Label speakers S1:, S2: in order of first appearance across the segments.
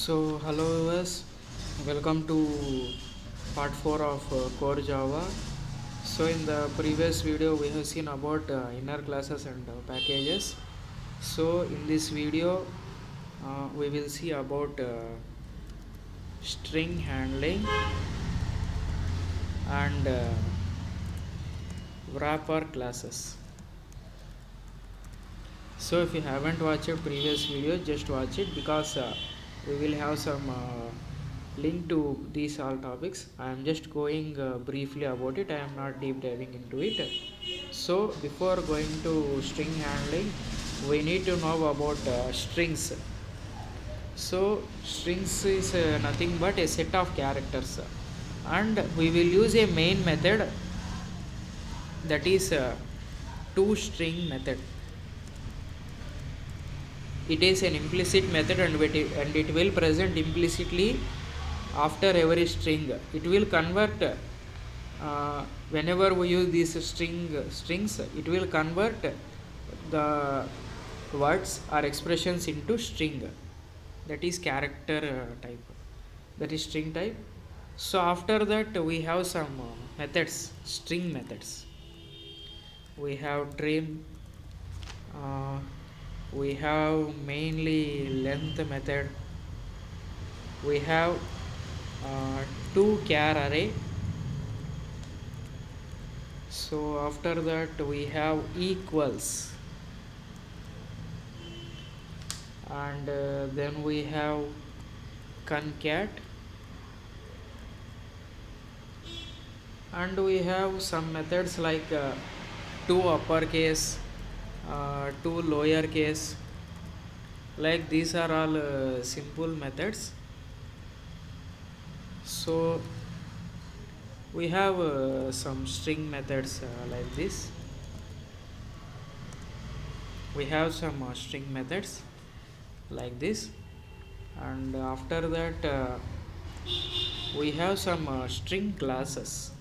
S1: So hello viewers, welcome to part 4 of core Java. So in the previous video we have seen about inner classes and packages. So in this video we will see about string handling and wrapper classes. So if you haven't watched a previous video, just watch it because we will have some link to these all topics. I am just going briefly about it. I am not deep diving into it. So before going to string handling, we need to know about strings. So strings is nothing but a set of characters, and we will use a main method, that is toString method. It is an implicit method and it will present implicitly after every string. It will convert whenever we use these strings, it will convert the words or expressions into string, that is character type, that is string type. So after that we have some methods, string methods. We have trim, uh, we have mainly length method, we have toChar array. So after that we have equals, and then we have concat, and we have some methods like to uppercase, to lowercase. Like these are all simple methods. So we have some string methods like this. We have some string methods like this, and after that we have some string classes.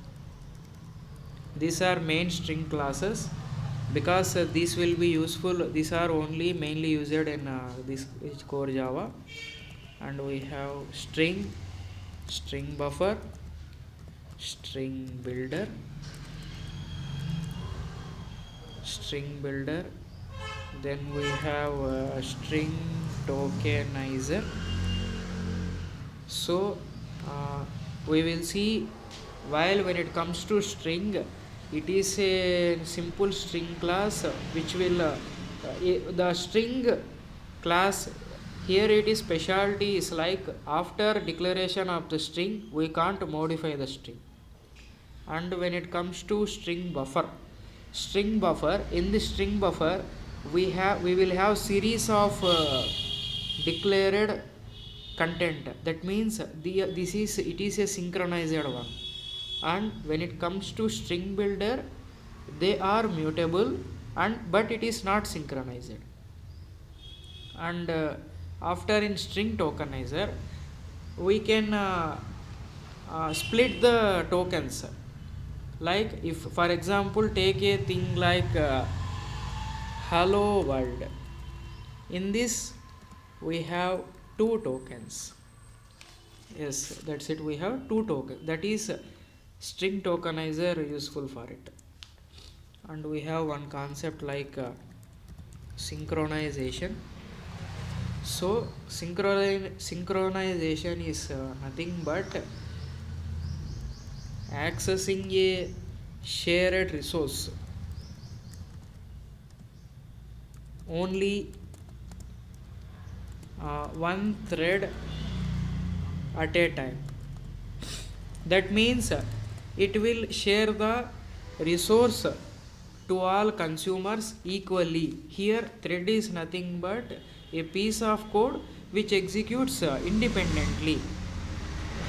S1: These are main string classes because these will be useful. These are only mainly used in this core Java. And we have string, string buffer, string builder, string builder. Then we have string tokenizer. So we will see, while when it comes to string, it is a simple string class which will the string class here, it is specialty is like after declaration of the string we can't modify the string. And when it comes to string buffer, in the string buffer we will have series of declared content. That means it is a synchronized one. And when it comes to string builder, they are mutable, and but it is not synchronized. And after in string tokenizer we can split the tokens. Like if for example take a thing like hello world, in this we have two tokens. Yes, that's it, we have two tokens, that is string tokenizer useful for it. And we have one concept like synchronization. So synchronization is nothing but accessing a shared resource only one thread at a time. That means it will share the resource to all consumers equally. Here thread is nothing but a piece of code which executes independently.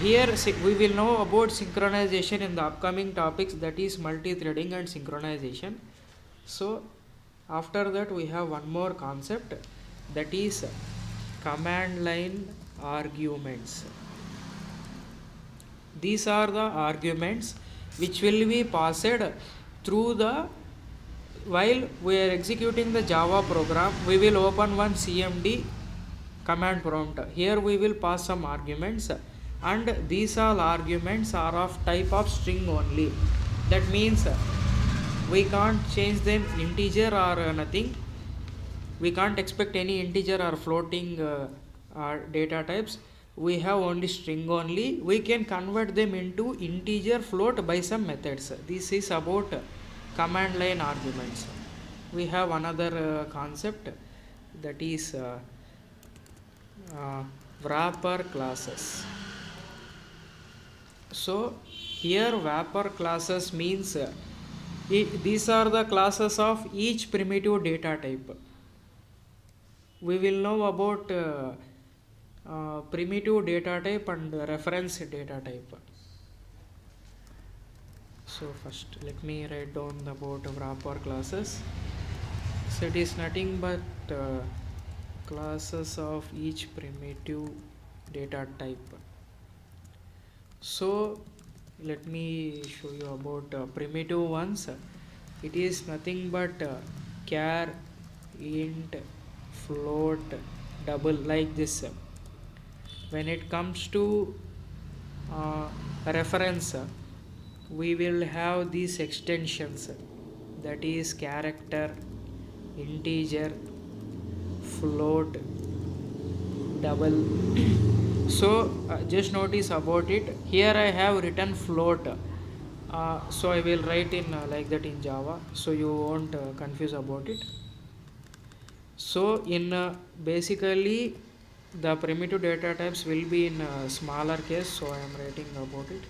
S1: Here we will know about synchronization in the upcoming topics, that is multi-threading and synchronization. So after that we have one more concept, that is command line arguments. These are the arguments which will be passed through the, while we are executing the Java program, we will open one CMD command prompt. Here we will pass some arguments, and these all arguments are of type of string only. That means we can't change them integer or nothing. We can't expect any integer or floating data types. We have only string only. We can convert them into integer float by some methods. This is about command line arguments. We have another concept, that is wrapper classes. So here wrapper classes means these are the classes of each primitive data type. We will know about primitive data type and reference data type. So first let me write down about wrapper classes. So it is nothing but classes of each primitive data type. So let me show you about primitive ones. It is nothing but char, int, float, double, like this. When it comes to reference, we will have these extensions, that is character, integer, float, double. So just notice about it. Here I have written float, so I will write in like that in Java, so you won't confuse about it. So in basically the primitive data types will be in smaller case, so I am writing about it.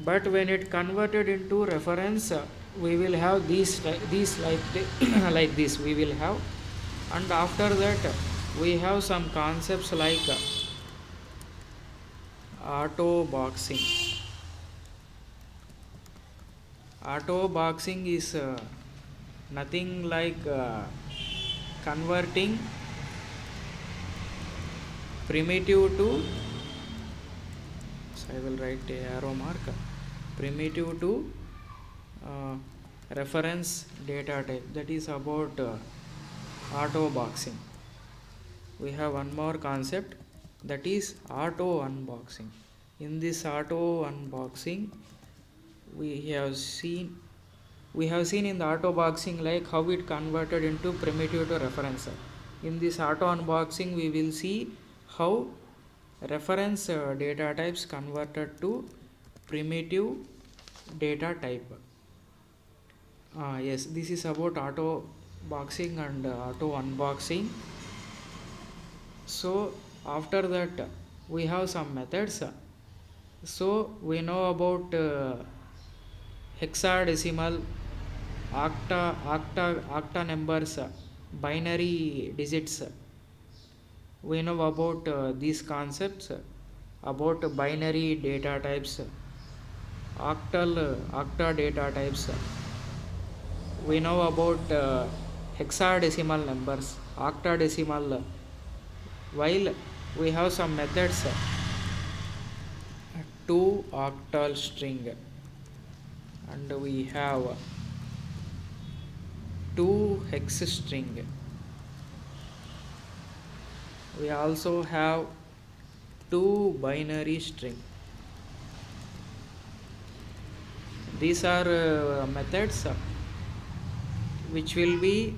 S1: But when it converted into reference, we will have these like like this we will have. And after that we have some concepts like auto boxing. Auto boxing is nothing like converting primitive to, so I will write a arrow mark, primitive to reference data type. That is about auto boxing. We have one more concept, that is auto unboxing. In this auto unboxing, we have seen in the auto boxing like how it converted into primitive to reference. In this auto unboxing we will see how reference data types converted to primitive data type. Yes, this is about auto boxing and auto unboxing. So after that we have some methods. So we know about hexadecimal, octa numbers, binary digits. We know about these concepts, about binary data types, octa data types. We know about hexadecimal numbers, octadecimal, while we have some methods, 2 octal string, and we have 2 hex string. We also have 2 binary string. These are methods which will be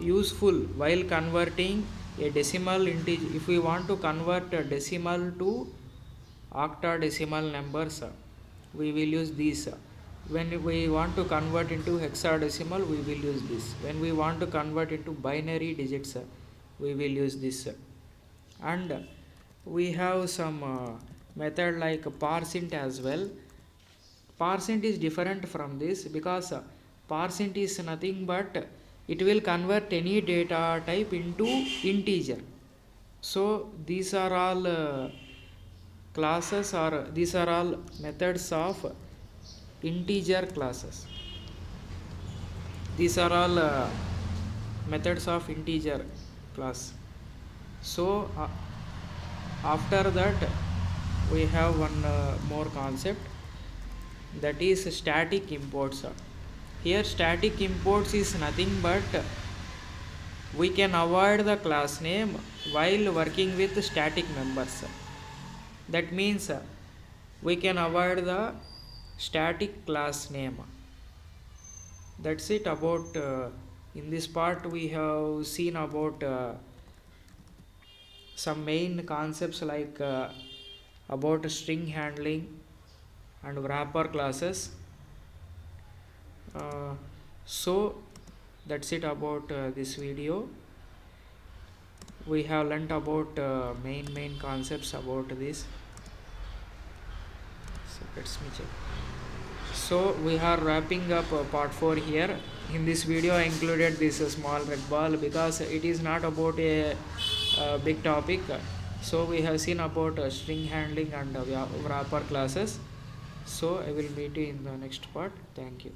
S1: useful while converting a decimal integer. If we want to convert a decimal to octadecimal numbers, we will use these. When we want to convert into hexadecimal, we will use this. When we want to convert into binary digits, we will use this. And we have some method like parseint as well. Parseint is different from this because parseint is nothing but it will convert any data type into integer. So these are all classes, or these are all methods of integer classes. These are all methods of integer class. So after that we have one more concept, that is static imports. Here static imports is nothing but we can avoid the class name while working with static members. That means we can avoid the static class name. That's it about in this part we have seen about some main concepts like about string handling and wrapper classes. So that's it about this video. We have learnt about main concepts about this. So let's me check. So we are wrapping up part 4 here. In this video I included this small red ball because it is not about a big topic. So we have seen about string handling and wrapper classes. So I will meet you in the next part. Thank you.